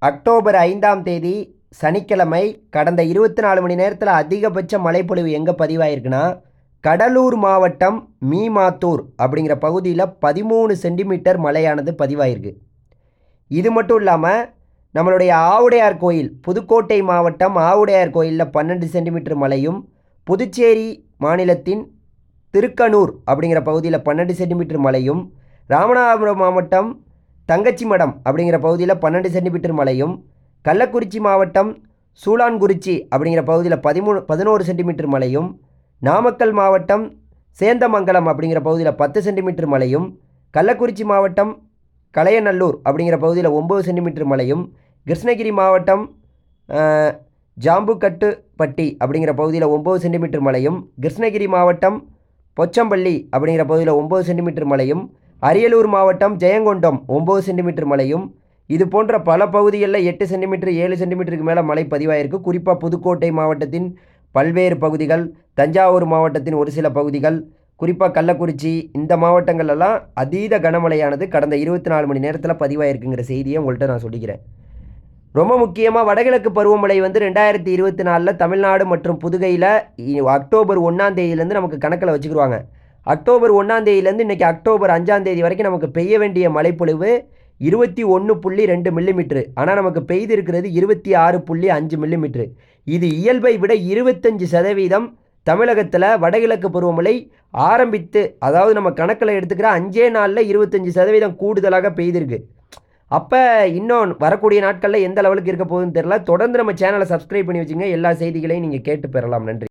October 5ஆம் தேதி சனிக்கிழமை கடந்த 24 மணி நேரத்தில் அதிகபட்ச மழைப்பொழிவு எங்கே பதிவாயிருக்குன்னா கடலூர் மாவட்டம் மீமாத்தூர் அப்படிங்கிற பகுதியில் 13 சென்டிமீட்டர் மழையானது பதிவாயிருக்கு. இது மட்டும் இல்லாமல் நம்மளுடைய ஆவுடையார் கோயில் புதுக்கோட்டை மாவட்டம் ஆவுடையார் கோயிலில் 12 சென்டிமீட்டர் மழையும், புதுச்சேரி மாநிலத்தின் திருக்கனூர் அப்படிங்கிற பகுதியில் 12 சென்டிமீட்டர் மழையும், ராமநாதபுரம் மாவட்டம் தங்கச்சிமடம் அப்படிங்கிற பகுதியில் 12 சென்டிமீட்டர் மழையும், கள்ளக்குறிச்சி மாவட்டம் சூளான்குறிச்சி அப்படிங்கிற பகுதியில் 11 சென்டிமீட்டர் மழையும், நாமக்கல் மாவட்டம் சேந்தமங்கலம் அப்படிங்கிற பகுதியில் 10 சென்டிமீட்டர் மழையும், கள்ளக்குறிச்சி மாவட்டம் கலையநல்லூர் அப்படிங்கிற பகுதியில் 9 சென்டிமீட்டர் மழையும், கிருஷ்ணகிரி மாவட்டம் ஜாம்புக்கட்டுப்பட்டி அப்படிங்கிற பகுதியில் 9 சென்டிமீட்டர் மழையும், கிருஷ்ணகிரி மாவட்டம் பொச்சம்பள்ளி அப்படிங்கிற பகுதியில் 9 சென்டிமீட்டர் மழையும், அரியலூர் மாவட்டம் ஜெயங்கொண்டம் 9 சென்டிமீட்டர் மழையும், இது போன்ற பல பகுதிகளில் 8 சென்டிமீட்டர் 7 சென்டிமீட்டருக்கு மேலே மழை பதிவாயிருக்கு. குறிப்பாக புதுக்கோட்டை மாவட்டத்தின் பல்வேறு பகுதிகள், தஞ்சாவூர் மாவட்டத்தின் ஒரு சில பகுதிகள், குறிப்பாக கள்ளக்குறிச்சி இந்த மாவட்டங்கள்லாம் அதீத கனமழையானது கடந்த 24 மணி நேரத்தில் பதிவாயிருக்குங்கிற செய்தியை உங்கள்கிட்ட நான் சொல்லிக்கிறேன். ரொம்ப முக்கியமாக வடகிழக்கு பருவமழை 2024 தமிழ்நாடு மற்றும் புதுகையில் அக்டோபர் 1ஆம் தேதியிலேருந்து நமக்கு கணக்கில் வச்சுக்கிடுவாங்க. அக்டோபர் 1ஆம் தேதியிலேருந்து இன்றைக்கி அக்டோபர் 5ஆம் தேதி வரைக்கும் நமக்கு பெய்ய வேண்டிய மழைப்பொழிவு 21.2 மில்லிமீட்ரு. ஆனால் நமக்கு பெய்து இருக்கிறது 26.5 மில்லிமீட்ரு. இது இயல்பை விட 25% தமிழகத்தில் வடகிழக்கு பருவமழை ஆரம்பித்து, அதாவது நம்ம கணக்கில் எடுத்துக்கிற 5 நாளில் 25% கூடுதலாக பெய்திருக்கு. அப்போ இன்னும் வரக்கூடிய நாட்களில் எந்த லெவலுக்கு இருக்க போகுதுன்னு தெரியல. தொடர்ந்து நம்ம சேனலை சப்ஸ்கிரைப் பண்ணி வச்சுங்க. எல்லா செய்திகளையும் நீங்கள் கேட்டு பெறலாம். நன்றி.